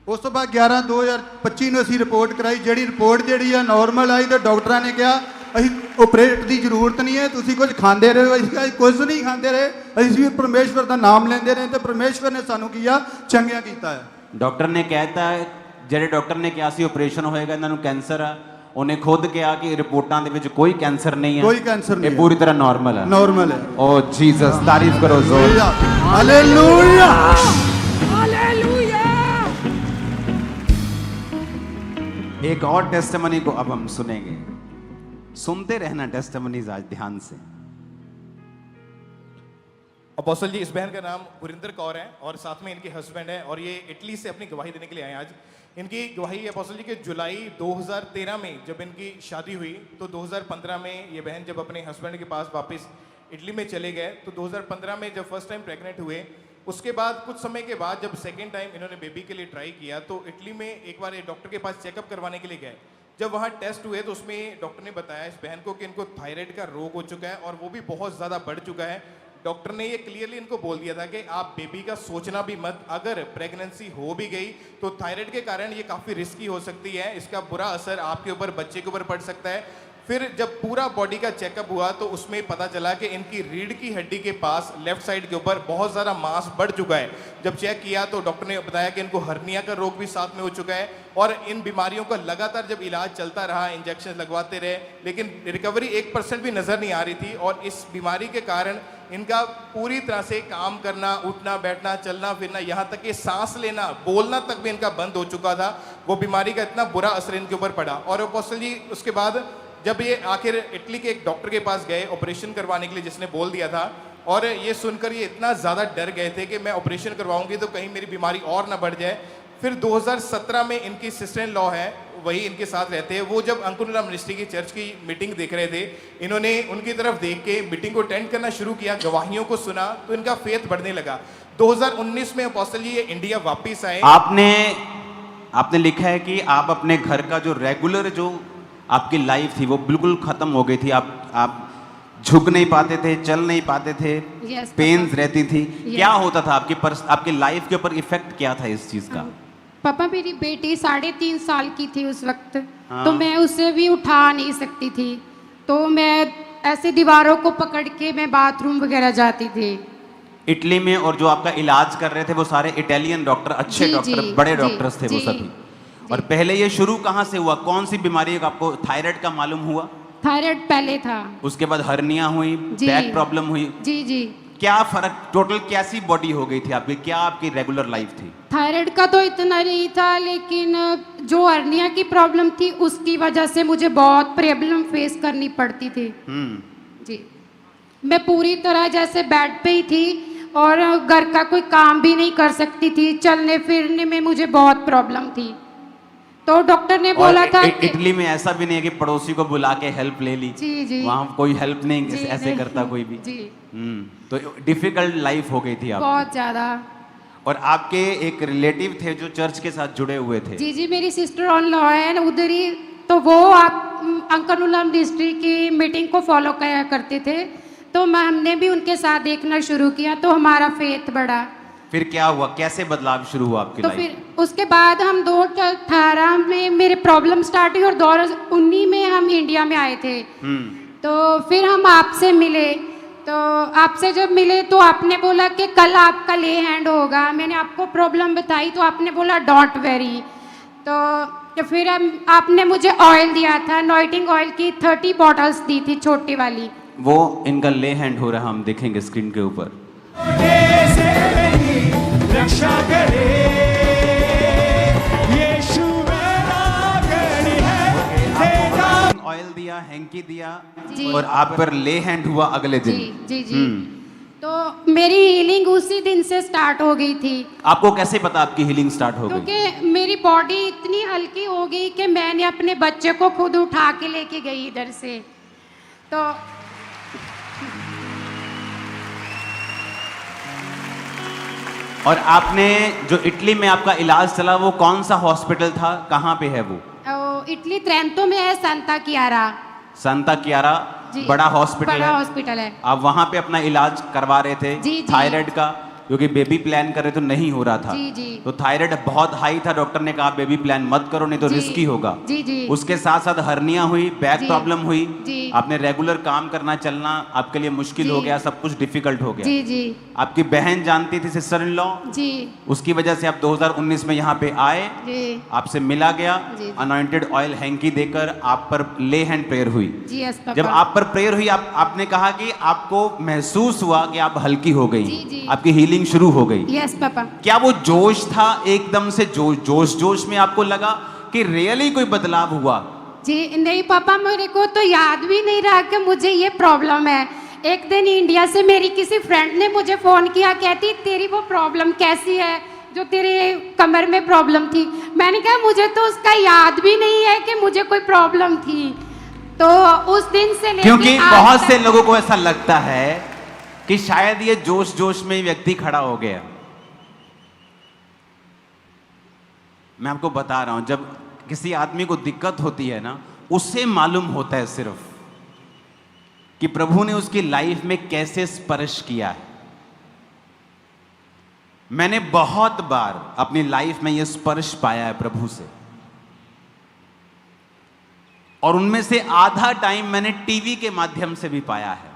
ਉਸ ਤੋਂ ਬਾਅਦ 11/2025 ਨੂੰ ਅਸੀਂ ਰਿਪੋਰਟ ਕਰਾਈ। ਜਿਹੜੀ ਰਿਪੋਰਟ ਜਿਹੜੀ ਆ ਨਾਰਮਲ ਆਈ ਤੇ ਡਾਕਟਰਾਂ ਨੇ ਕਿਹਾ ਅਸੀਂ ਆਪਰੇਟ ਦੀ ਜ਼ਰੂਰਤ ਨਹੀਂ ਹੈ, ਤੁਸੀਂ ਕੁਝ ਖਾਂਦੇ ਰਹੋ। ਅਸੀਂ ਕੁਝ ਨਹੀਂ ਖਾਂਦੇ ਰਹੇ, ਅਸੀਂ ਵੀ ਪਰਮੇਸ਼ਵਰ ਦਾ ਨਾਮ ਲੈਂਦੇ ਰਹੇ ਤੇ ਪਰਮੇਸ਼ਵਰ ਨੇ ਸਾਨੂੰ ਕੀਆ ਚੰਗਿਆ ਕੀਤਾ ਹੈ। ਡਾਕਟਰ ਨੇ ਕਹਿਤਾ, ਜਿਹੜੇ ਡਾਕਟਰ ਨੇ ਕਿਹਾ ਸੀ ਆਪਰੇਸ਼ਨ ਹੋਏਗਾ, ਇਹਨਾਂ ਨੂੰ ਕੈਂਸਰ ਆ, ਉਹਨੇ ਖੁਦ ਕਿਹਾ ਕਿ ਰਿਪੋਰਟਾਂ ਦੇ ਵਿੱਚ ਕੋਈ ਕੈਂਸਰ ਨਹੀਂ ਹੈ, ਕੋਈ ਕੈਂਸਰ ਨਹੀਂ ਇਹ ਪੂਰੀ ਤਰ੍ਹਾਂ ਨਾਰਮਲ ਹੈ। ਨਾਰਮਲ ਹੈ। ਓ ਜੀਸਸ, ਤਾਰੀਫ ਕਰੋ ਜ਼ੋਰ। Hallelujah, hallelujah. एक और टेस्टिमनी को अब हम सुनेंगे। सुनते रहना टेस्टिमनीज आज ध्यान से। अपोस्टल जी, इस बहन का नाम गुरिंदर कौर है और साथ में इनके हस्बैंड है और ये इटली से अपनी गवाही देने के लिए आए हैं आज। इनकी गवाही अपोस्टल जी के जुलाई 2013 में जब इनकी शादी हुई तो 2015 में ये बहन जब अपने हस्बैंड के पास वापस इटली में चले गए तो 2015 में जब फर्स्ट टाइम प्रेग्नेंट हुए, उसके बाद कुछ समय के बाद जब सेकेंड टाइम इन्होंने बेबी के लिए ट्राई किया तो इटली में एक बार डॉक्टर के पास चेकअप करवाने के लिए गए। जब वहाँ टेस्ट हुए तो उसमें डॉक्टर ने बताया इस बहन को कि इनको थायराइड का रोग हो चुका है और वो भी बहुत ज़्यादा बढ़ चुका है। डॉक्टर ने ये क्लियरली इनको बोल दिया था कि आप बेबी का सोचना भी मत, अगर प्रेगनेंसी हो भी गई तो थायराइड के कारण ये काफ़ी रिस्की हो सकती है, इसका बुरा असर आपके ऊपर, बच्चे के ऊपर पड़ सकता है। फिर जब पूरा बॉडी का चेकअप हुआ तो उसमें पता चला कि इनकी रीढ़ की हड्डी के पास लेफ्ट साइड के ऊपर बहुत ज़्यादा मांस बढ़ चुका है। जब चेक किया तो डॉक्टर ने बताया कि इनको हर्निया का रोग भी साथ में हो चुका है और इन बीमारियों का लगातार जब इलाज चलता रहा, इंजेक्शन लगवाते रहे, लेकिन रिकवरी 1% भी नज़र नहीं आ रही थी और इस बीमारी के कारण इनका पूरी तरह से काम करना, उठना बैठना, चलना फिरना, यहाँ तक कि सांस लेना, बोलना तक भी इनका बंद हो चुका था। वो बीमारी का इतना बुरा असर इनके ऊपर पड़ा। और अपोस्टल जी उसके बाद जब ये आखिर इटली के एक डॉक्टर के पास गए ऑपरेशन करवाने के लिए, जिसने बोल दिया था, और ये सुनकर ये इतना ज़्यादा डर गए थे कि मैं ऑपरेशन करवाऊंगी तो कहीं मेरी बीमारी और ना बढ़ जाए। फिर 2017 में इनकी सिस्टर इन लॉ है, वही इनके साथ रहते हैं, वो जब अंकुरला मिनिस्ट्री की चर्च की मीटिंग देख रहे थे, इन्होंने उनकी तरफ देख के मीटिंग को अटेंड करना शुरू किया, गवाहियों को सुना तो इनका फेथ बढ़ने लगा। 2019 में अपोस्टल जी ये इंडिया वापस आए। आपने लिखा है कि आप अपने घर का जो रेगुलर जो आपकी लाइफ थी वो बिल्कुल खत्म हो गई थी। आप झुक नहीं पाते थे, चल नहीं पाते थे, पेन्स रहती थी। क्या होता था आपकी लाइफ के ऊपर इफेक्ट क्या था इस चीज का? पापा, मेरी बेटी 3.5 साल की थी उस वक्त। तो मैं उसे भी उठा नहीं सकती थी, तो मैं ऐसे दीवारों को पकड़ के मैं बाथरूम वगैरह जाती थी। इटली में, और जो आपका इलाज कर रहे थे वो सारे इटालियन डॉक्टर, अच्छे जी, डॉक्टर, जी, बड़े जी, डॉक्टर्स थे वो जी, सभी। और पहले ये शुरू कहाँ से हुआ? कौन सी बीमारी का आपको थायराइड का मालूम हुआ? थायराइड पहले था। उसके बाद हर्निया हुई, जी। बैक प्रॉब्लम हुई, जी जी। क्या फर्क, टोटल कैसी बॉडी हो गई थी आपकी? क्या आपकी रेगुलर लाइफ थी? थायराइड का तो इतना नहीं था, लेकिन जो हर्निया की प्रॉब्लम थी उसकी वजह से मुझे बहुत प्रॉब्लम फेस करनी पड़ती थी। जी, मैं पूरी तरह जैसे बेड पे ही थी और घर का कोई काम भी नहीं कर सकती थी। चलने फिरने में मुझे बहुत प्रॉब्लम थी। तो डॉक्टर ने बोला था कि इटली में ऐसा भी नहीं है कि पड़ोसी को बुला के हेल्प ले ली। जी जी। वहाँ कोई हेल्प नहीं जी, ऐसे नहीं। करता कोई भी। जी। तो डिफिकल्ट लाइफ हो गई थी आपकी। बहुत ज्यादा। और आपके एक रिलेटिव थे जो चर्च के साथ जुड़े हुए थे। जी जी, मेरी सिस्टर ऑन लॉ है उधर ही, तो वो आप अंकनुलम डिस्ट्रिक्ट की मीटिंग को फॉलो किया करते थे, तो हमने भी उनके साथ देखना शुरू किया, तो हमारा फेथ बढ़ा। फिर क्या हुआ, कैसे बदलाव शुरू हुआ आपकी तो लाइफ? फिर उसके बाद हम 2018 में मेरे प्रॉब्लम स्टार्ट हुई और 2019 में हम इंडिया में आए थे। तो फिर हम आपसे मिले, तो आपसे जब मिले तो आपने बोला कि कल आपका ले हैंड होगा। मैंने आपको प्रॉब्लम बताई तो आपने बोला डोंट वेरी। तो फिर आपने मुझे ऑयल दिया था, अनॉइंटिंग ऑयल की 30 बॉटल्स दी थी, छोटी वाली। वो इनका ले हैंड हो रहा, हम देखेंगे स्क्रीन के ऊपर। रक्षा करे यीशु मेरा गढ़ है। ऑयल दिया, हैंकी दिया, जी। और आप पर ले हैंड हुआ अगले दिन। जी जी जी। तो मेरी हीलिंग उसी दिन से स्टार्ट हो गई थी। आपको कैसे पता आपकी हीलिंग स्टार्ट हो गई? क्योंकि मेरी बॉडी इतनी हल्की हो गई कि मैंने अपने बच्चे को खुद उठा के लेके गई इधर से। तो और आपने जो इटली में आपका इलाज चला वो कौन सा हॉस्पिटल था, कहाँ पे है वो? इटली ट्रेंटो में है, सांता क्लारा। सांता क्लारा जी, बड़ा हॉस्पिटल बड़ा है। हॉस्पिटल है। आप वहाँ पे अपना इलाज करवा रहे थे जी, जी। थायराइड का, क्योंकि बेबी प्लान कर रहे तो नहीं हो रहा था। जी, जी। तो थायराइड बहुत हाई था, डॉक्टर ने कहा बेबी प्लान मत करो नहीं तो जी, रिस्की होगा। जी, जी। उसके साथ साथ हर्निया हुई, बैक जी, प्रॉब्लम हुई, जी। आपने रेगुलर काम करना चलना आपके लिए मुश्किल जी। हो गया, सब कुछ डिफिकल्ट हो गया। जी जी आपकी बहन जानती थी, सिस्टर इन लॉ, जी उसकी वजह से आप 2019 में यहाँ पे आए, जी आपसे मिला गया, जी, जी। अनॉइंटेड ऑयल हैंकी देकर आप पर ले हैंड प्रेयर हुई। जी, यस पापा। जब आप पर प्रेयर हुई, आपने कहा कि आपको महसूस हुआ कि आप हल्की हो गई, जी, जी। आपकी हीलिंग शुरू हो गई। Yes papa. क्या वो जोश था एकदम से, जोश में आपको लगा कि रियली कोई बदलाव हुआ? जी नहीं पापा, मेरे को तो याद भी नहीं रहा कि मुझे ये प्रॉब्लम है। एक दिन इंडिया से मेरी किसी फ्रेंड ने मुझे फ़ोन किया, कहती तेरी वो प्रॉब्लम कैसी है जो तेरे कमर में प्रॉब्लम थी। मैंने कहा मुझे तो उसका याद भी नहीं है कि मुझे कोई प्रॉब्लम थी। तो उस दिन से लेके क्योंकि आज बहुत तक- से लोगों को ऐसा लगता है कि शायद ये जोश में व्यक्ति खड़ा हो गया। मैं आपको बता रहा हूं, जब किसी आदमी को दिक्कत होती है ना, उससे मालूम होता है सिर्फ कि प्रभु ने उसकी लाइफ में कैसे स्पर्श किया है। मैंने बहुत बार अपनी लाइफ में यह स्पर्श पाया है प्रभु से, और उनमें से आधा टाइम मैंने टीवी के माध्यम से भी पाया है।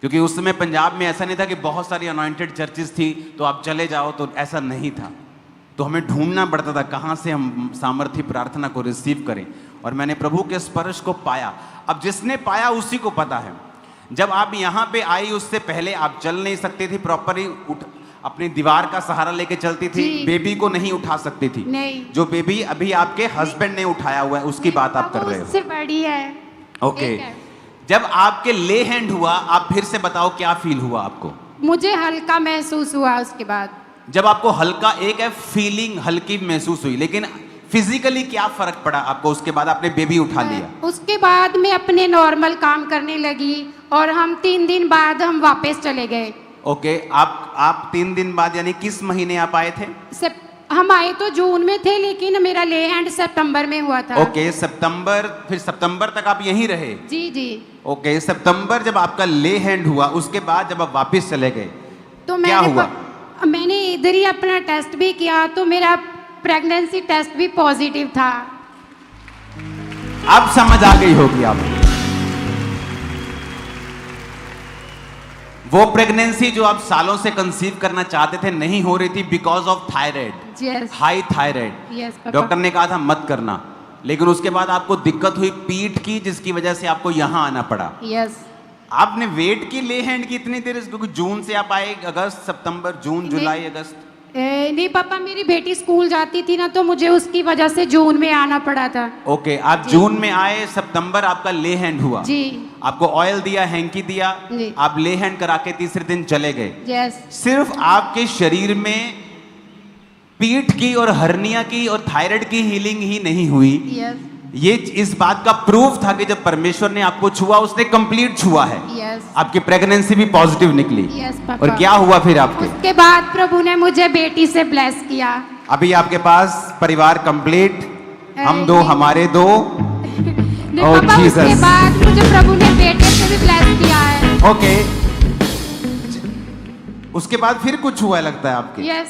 क्योंकि उस समय पंजाब में ऐसा नहीं था कि बहुत सारी अनॉइंटेड चर्चेस थी तो आप चले जाओ, तो ऐसा नहीं था। तो हमें ढूंढना पड़ता था कहां से हम सामर्थ्य प्रार्थना को रिसीव करें, और मैंने प्रभु के स्पर्श को पाया। अब जिसने पाया उसी को पता है। जब आप यहां पे आई, उससे पहले आप चल नहीं सकती थी प्रॉपरली, अपनी दीवार का सहारा लेके चलती थी, जी। बेबी को नहीं उठा सकती थी। नहीं। जो बेबी अभी आपके हस्बैंड ने उठाया हुआ है उसकी बात आप कर रहे हो। उससे बड़ी है। ओके। एक है। जब आपके ले हैंड हुआ, आप फिर से बताओ क्या फील हुआ आपको? मुझे हल्का महसूस हुआ उसके बाद। जब आपको हल्का, एक है फीलिंग हल्की महसूस हुई, लेकिन फिजिकली क्या फर्क पड़ा आपको? उसके बाद आपने बेबी उठा लिया, उसके बाद मैं अपने नॉर्मल काम करने लगी, और हम 3 दिन बाद हम वापस चले गए। ओके। आप 3 दिन बाद, यानी किस महीने आप आए थे? हम आए तो जून में थे, लेकिन मेरा ले हैंड सितंबर में हुआ था। ओके, सितंबर, फिर सितंबर तक आप यहीं रहे? जी जी। ओके, सितंबर जब आपका ले हैंड हुआ, उसके बाद जब आप वापस चले गए तो क्या हुआ? मैंने इधर ही अपना टेस्ट भी किया, तो मेरा प्रेगनेंसी टेस्ट भी पॉजिटिव था। अब समझ आ गई होगी आपको। वो प्रेगनेंसी जो आप सालों से कंसीव करना चाहते थे नहीं हो रही थी because of thyroid, yes high thyroid. Yes papa. Doctor ने कहा था मत करना, लेकिन उसके बाद आपको दिक्कत हुई पीठ की, जिसकी वजह से आपको यहां आना पड़ा। यस आपने वेट की ले हैंड की इतनी देर, क्योंकि जून से आप आए, अगस्त सितंबर जून जुलाई अगस्त। नहीं पापा, मेरी बेटी स्कूल जाती थी ना, तो मुझे उसकी वजह से जून में आना पड़ा था। ओके, आप जून में आए, सितंबर आपका ले हैंड हुआ। जी आपको ऑयल दिया, हैंकी दिया, जी। आप ले हैंड करा के तीसरे दिन चले गए। यस सिर्फ आपके शरीर में पीठ की और हर्निया की और थायराइड की हीलिंग ही नहीं हुई, यस ये इस बात का प्रूफ था कि जब परमेश्वर ने आपको छुआ, उसने कंप्लीट छुआ है। यस आपकी प्रेगनेंसी भी पॉजिटिव निकली। Yes papa. और क्या हुआ फिर आपके? उसके बाद प्रभु ने मुझे बेटी से ब्लेस किया। अभी आपके पास परिवार कंप्लीट, हम दो, नहीं। हमारे दो। नहीं Oh, पापा, उसके Jesus. बाद मुझे प्रभु ने बेटे से भी ब्लेस किया है। ओके, उसके बाद फिर कुछ हुआ लगता है आपके? यस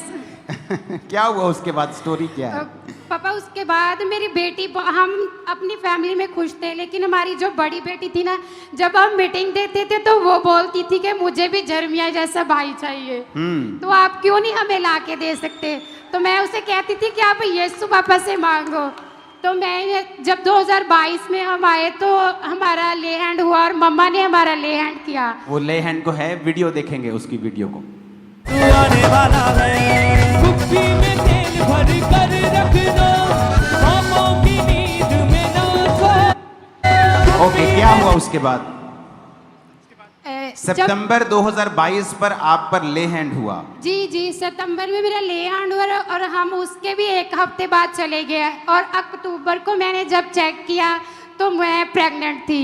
क्या हुआ उसके बाद, स्टोरी क्या है? पापा, उसके बाद मेरी बेटी, हम अपनी फैमिली में खुश थे, लेकिन हमारी जो बड़ी बेटी थी ना, जब हम मीटिंग देते थे तो वो बोलती थी कि मुझे भी जर्मिया जैसा भाई चाहिए, तो आप क्यों नहीं हमें ला के दे सकते? तो मैं उसे कहती थी कि आप यीशु पापा से मांगो। तो मैं जब 2022 में हम आए तो हमारा ले हैंड हुआ और मम्मा ने हमारा ले हैंड किया। वो ले हैंड को है, वीडियो देखेंगे उसकी वीडियो को। तू आने वाला है, कुप्पी में तेल भर कर रख दो, ख्वाबों की नींद में ना सो। ओके, क्या हुआ उसके बाद? जब सितंबर 2022 पर आप पर ले हैंड हुआ। जी सितंबर में मेरा ले हैंड हुआ और हम उसके भी एक हफ्ते बाद चले गए, और अक्टूबर को मैंने जब चेक किया तो मैं प्रेग्नेंट थी,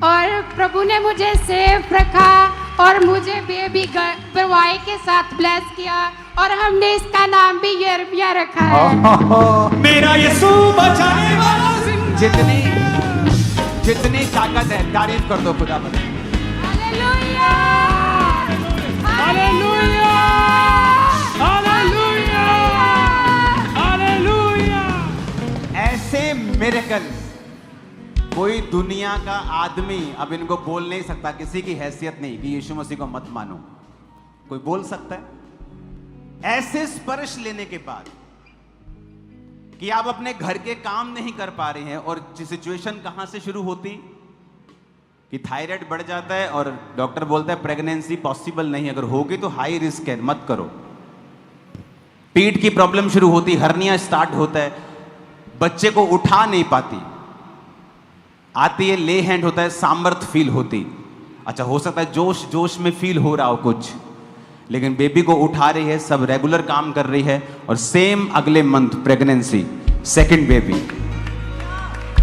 और प्रभु ने मुझे सेफ रखा और मुझे बेबी बॉय के साथ ब्लेस किया, और हमने इसका नाम भी यिर्मयाह रखा है। मेरा यीशु बचाने वाला जितनी जितनी ताकत है, तारीफ कर दो खुदा पर। Hallelujah hallelujah hallelujah hallelujah. ऐसे मिरेकल कोई दुनिया का आदमी अब इनको बोल नहीं सकता, किसी की हैसियत नहीं कि यीशु मसीह को मत मानो। कोई बोल सकता है? ऐसे स्पर्श लेने के बाद कि आप अपने घर के काम नहीं कर पा रहे हैं, और सिचुएशन कहां से शुरू होती कि थायराइड बढ़ जाता है और डॉक्टर बोलता है प्रेगनेंसी पॉसिबल नहीं, अगर होगी तो हाई रिस्क है, मत करो। पीठ की प्रॉब्लम शुरू होती, हर्निया स्टार्ट होता है, बच्चे को उठा नहीं पाती, आती है ले हैंड होता है, सामर्थ फील होती। अच्छा, हो सकता है जोश जोश में फील हो रहा हो कुछ, लेकिन बेबी को उठा रही है, सब रेगुलर काम कर रही है, और सेम अगले month pregnancy, second baby,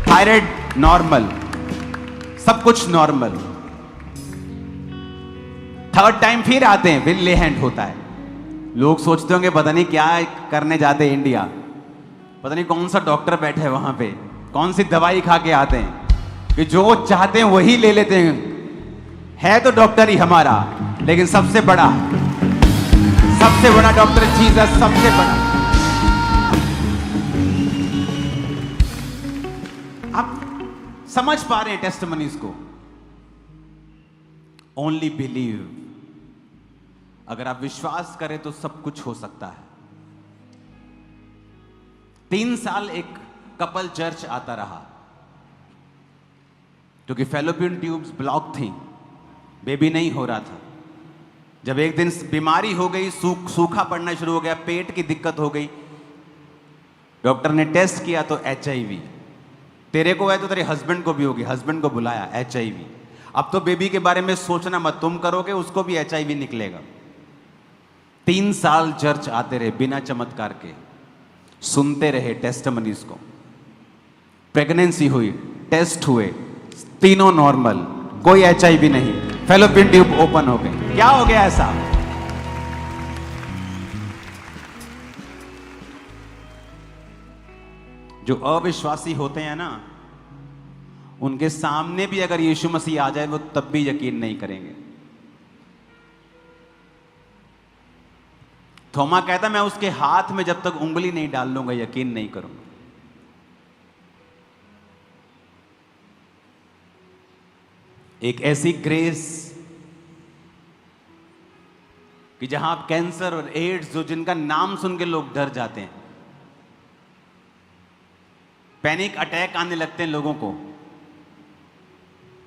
thyroid normal, सब कुछ नॉर्मल। थर्ड टाइम फिर आते हैं, फिर ले हैंड होता है। लोग सोचते होंगे पता नहीं क्या करने जाते हैं इंडिया, पता नहीं कौन सा डॉक्टर बैठे हैं वहां पे, कौन सी दवाई खा के आते हैं कि जो चाहते हैं वही ले लेते हैं। है तो डॉक्टर ही हमारा, लेकिन सबसे बड़ा डॉक्टर जीसस, सबसे बड़ा। आप समझ पा रहे हैं टेस्टिमनीज को? Only believe. अगर आप विश्वास करें तो सब कुछ हो सकता है। 3 साल एक कपल चर्च आता रहा, क्योंकि फेलोपियन ट्यूब्स ब्लॉक थी, बेबी नहीं हो रहा था। जब एक दिन बीमारी हो गई, सूखा पड़ना शुरू हो गया, पेट की दिक्कत हो गई, डॉक्टर ने टेस्ट किया तो HIV। तेरे को है तो तेरे हस्बैंड को भी होगी, हस्बैंड को बुलाया, HIV। अब तो बेबी के बारे में सोचना मत, तुम करोगे उसको भी HIV निकलेगा। 3 साल चर्च आते रहे बिना चमत्कार के, सुनते रहे टेस्टिमनीज को। प्रेगनेंसी हुई, टेस्ट हुए, तीनों नॉर्मल, कोई HIV नहीं, फेलोपियन ट्यूब ओपन हो गई। क्या हो गया ऐसा? जो अविश्वासी होते हैं ना, उनके सामने भी अगर यीशु मसीह आ जाए वो तब भी यकीन नहीं करेंगे। थोमा कहता मैं उसके हाथ में जब तक उंगली नहीं डाल लूंगा यकीन नहीं करूंगा। एक ऐसी ग्रेस कि जहां कैंसर और एड्स, जो जिनका नाम सुन के लोग डर जाते हैं, पैनिक अटैक आने लगते हैं लोगों को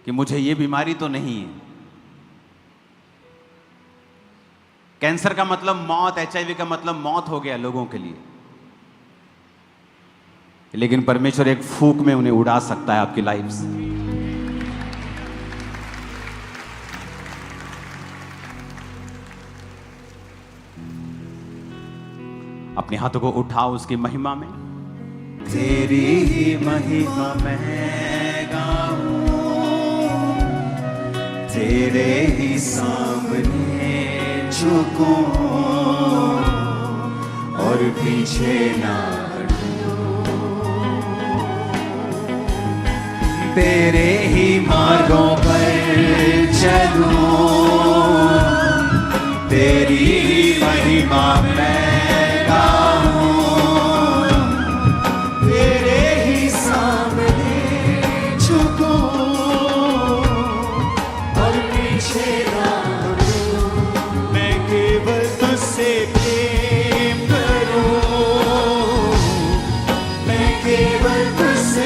कि मुझे ये बीमारी तो नहीं है। कैंसर का मतलब मौत, HIV का मतलब मौत हो गया लोगों के लिए, लेकिन परमेश्वर एक फूंक में उन्हें उड़ा सकता है आपकी लाइफ से। अपने हाथों को उठाओ उसकी महिमा में। तेरी ही महिमा मैं गाऊं, तेरे ही सामने झुकूं और पीछे ना तेरे ही मार्गों पर चलूं, तेरी ही महिमा मैं गाऊं, तेरे ही सामने झुकूं और पीछे ना हटूं। मैं केवल तुझसे प्रेम करूं, मैं केवल तुझसे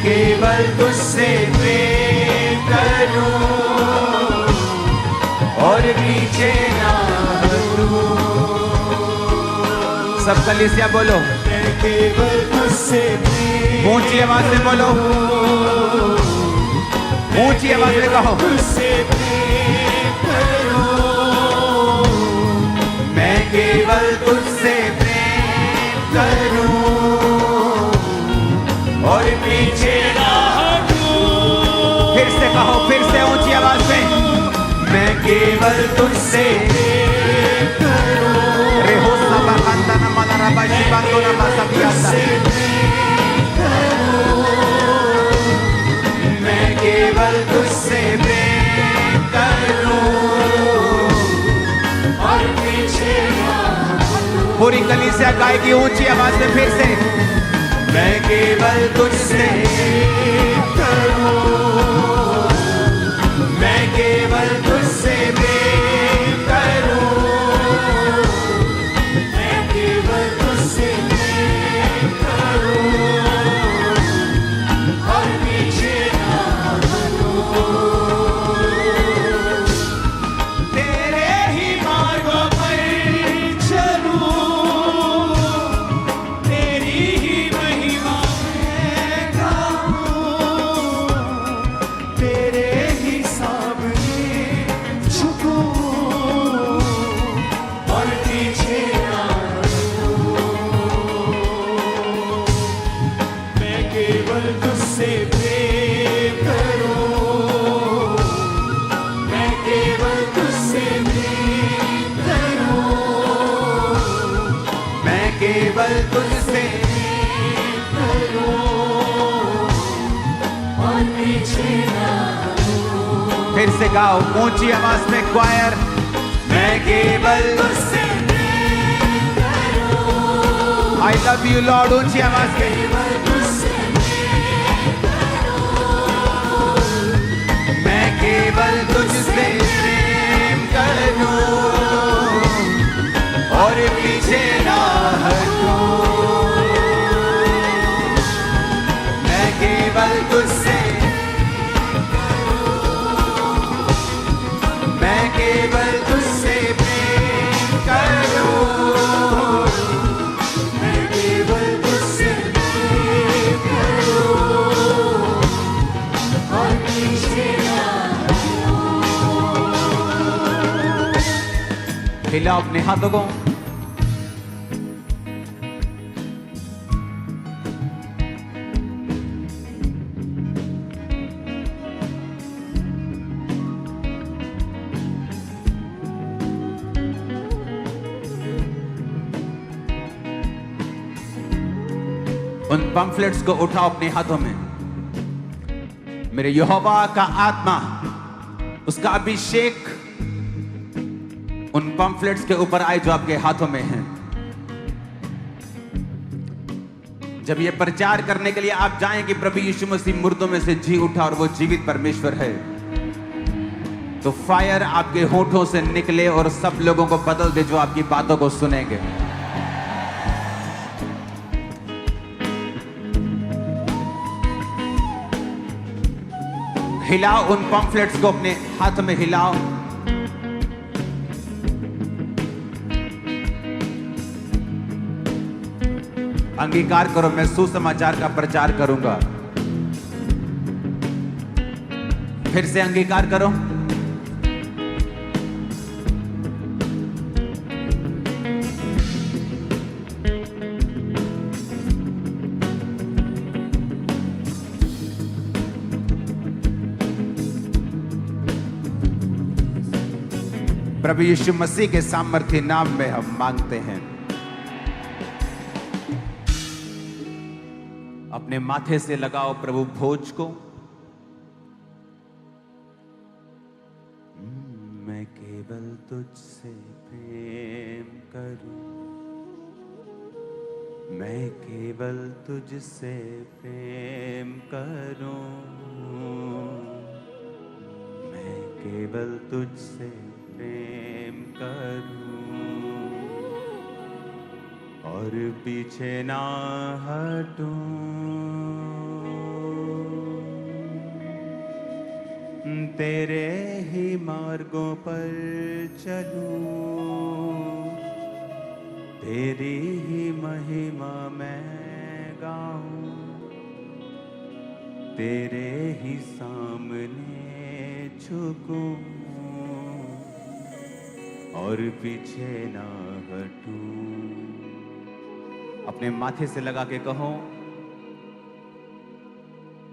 केवल तुझसे प्रेम करूं और पीछे ना हटूं। सब कलीसिया बोलो, मैं केवल तुझसे प्रेम, ऊंची आवाज से बोलो, ऊंची आवाज में कहो, तुझसे प्रेम करूं, मैं केवल तुझसे प्रेम करूं और पीछे ना हटूं। फिर से कहो, फिर से ऊंची आवाज में, मैं केवल तुझसे प्रेम करूं। रेहो सबा कांदा ना मना रबा शिबांतो ना बासा पियासा। मैं केवल तुझसे प्रेम करूं और पीछे ना हटूं। पूरी कलीसिया गाएगी ऊंची आवाज में फिर से, मैं केवल तुझसे करूं, मैं केवल तुझसे प्रेम करूं, मैं केवल तुझसे प्रेम करूं और पीछे ना हटूं। तेरे ही मार्गों पर चलूं, तेरी ही केवल तुझसे करूं और पीछे ना हटूं। फिर से गाओ ऊंची आवाज में क्वायर, मैं केवल तुझसे करूं। आई लव यू लॉर्ड, ऊंची आवाज में, मैं केवल तुझसे प्रेम करूं और पीछे ना हटूं। मैं केवल तुझसे करूं, मैं केवल तुझसे प्रेम करूं, मैं केवल तुझसे प्रेम करूं और पीछे ना हटूं। हिलाओ अपने हाथों को, उन पंफलेट्स को उठाओ अपने हाथों में। मेरे यहोवा का आत्मा, उसका अभिषेक उन पंफलेट्स के ऊपर आए जो आपके हाथों में हैं। जब ये प्रचार करने के लिए आप जाएं कि प्रभु यीशु मसीह मुर्दों में से जी उठा और वो जीवित परमेश्वर है, तो फायर आपके होठों से निकले और सब लोगों को बदल दे जो आपकी बातों को सुनेंगे। हिलाओ उन पम्फलेट्स को, अपने हाथ में हिलाओ। अंगीकार करो, मैं सुसमाचार का प्रचार करूंगा। फिर से अंगीकार करो। प्रभु यीशु मसीह के सामर्थ्य नाम में हम मांगते हैं। अपने माथे से लगाओ प्रभु भोज को। मैं केवल तुझसे प्रेम करूं, मैं केवल तुझसे प्रेम करूं, मैं केवल तुझसे प्रेम करूं और पीछे ना हटूं। तेरे ही मार्गों पर चलूं, तेरी ही महिमा मैं गाऊं, तेरे ही सामने झुकूं और पीछे ना हटूं। अपने माथे से लगा के कहो,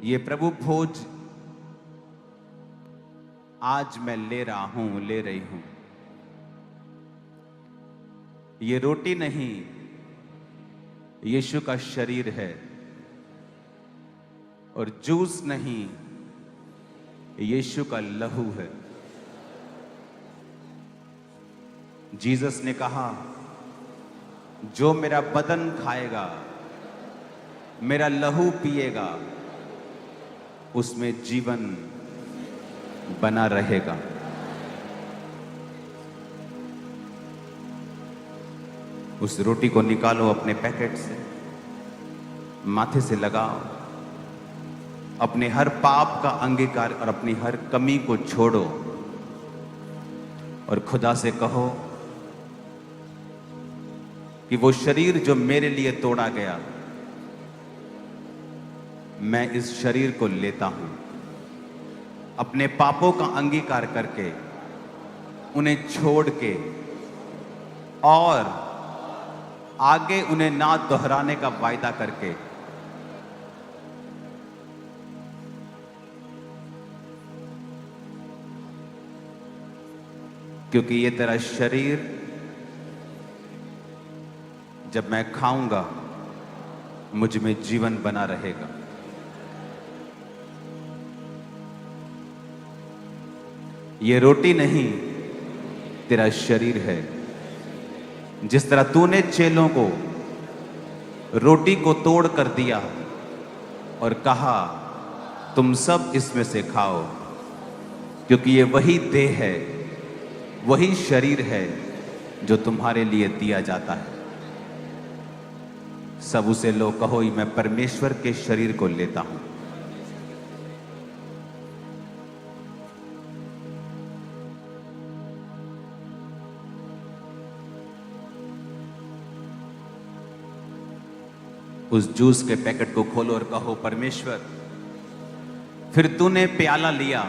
ये प्रभु भोज आज मैं ले रहा हूं, ले रही हूं। ये रोटी नहीं, यीशु का शरीर है। और जूस नहीं, यीशु का लहू है। जीसस ने कहा, जो मेरा बदन खाएगा, मेरा लहू पिएगा, उसमें जीवन बना रहेगा। उस रोटी को निकालो अपने पैकेट से, माथे से लगाओ, अपने हर पाप का अंगीकार और अपनी हर कमी को छोड़ो और खुदा से कहो कि वो शरीर जो मेरे लिए तोड़ा गया, मैं इस शरीर को लेता हूं। अपने पापों का अंगीकार करके, उन्हें छोड़ के और आगे उन्हें ना दोहराने का वायदा करके क्योंकि ये तेरा शरीर जब मैं खाऊंगा मुझ में जीवन बना रहेगा। ये रोटी नहीं, तेरा शरीर है। जिस तरह तूने चेलों को रोटी को तोड़ कर दिया और कहा, तुम सब इसमें से खाओ, क्योंकि ये वही देह है, वही शरीर है जो तुम्हारे लिए दिया जाता है। सब उसे लो, कहो, मैं परमेश्वर के शरीर को लेता हूं। उस जूस के पैकेट को खोलो और कहो, परमेश्वर, फिर तूने प्याला लिया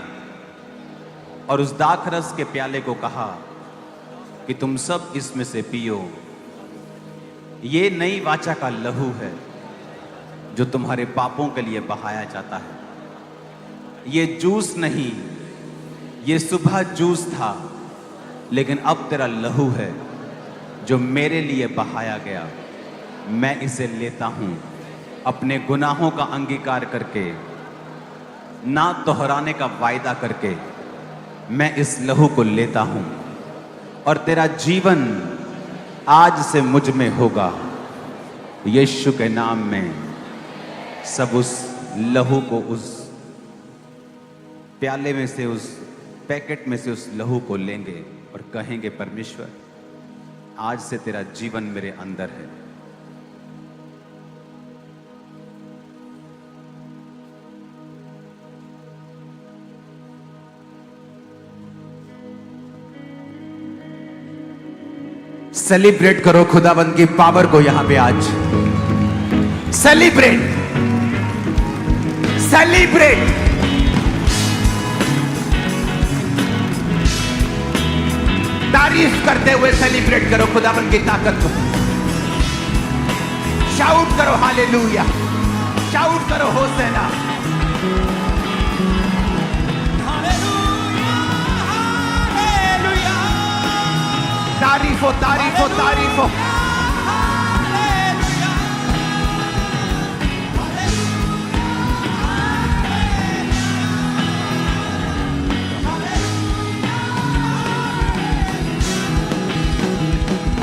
और उस दाखरस के प्याले को कहा कि तुम सब इसमें से पियो। ये नई वाचा का लहू है जो तुम्हारे पापों के लिए बहाया जाता है। ये जूस नहीं, ये सुबह जूस था, लेकिन अब तेरा लहू है जो मेरे लिए बहाया गया। मैं इसे लेता हूं, अपने गुनाहों का अंगीकार करके, ना दोहराने का वायदा करके मैं इस लहू को लेता हूं और तेरा जीवन आज से मुझ में होगा। यीशु के नाम में सब उस लहू को उस प्याले में से, उस पैकेट में से उस लहू को लेंगे और कहेंगे परमेश्वर आज से तेरा जीवन मेरे अंदर है। सेलिब्रेट करो खुदाबंद की पावर को यहां पे आज। Celebrate, celebrate. तारीफ करते हुए सेलिब्रेट करो खुदाबंद की ताकत को। शाउट करो हालेलुया, शाउट करो होसेना। तारीफ हो, तारीफ हो, तारीफ हो।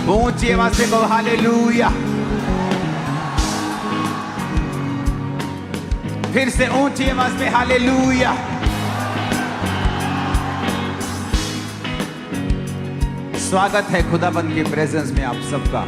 ऊंची आवाज से कहो हालेलुया। फिर से ऊंची आवाज में हालेलुया। स्वागत है खुदाबंद की प्रेजेंस में आप सबका।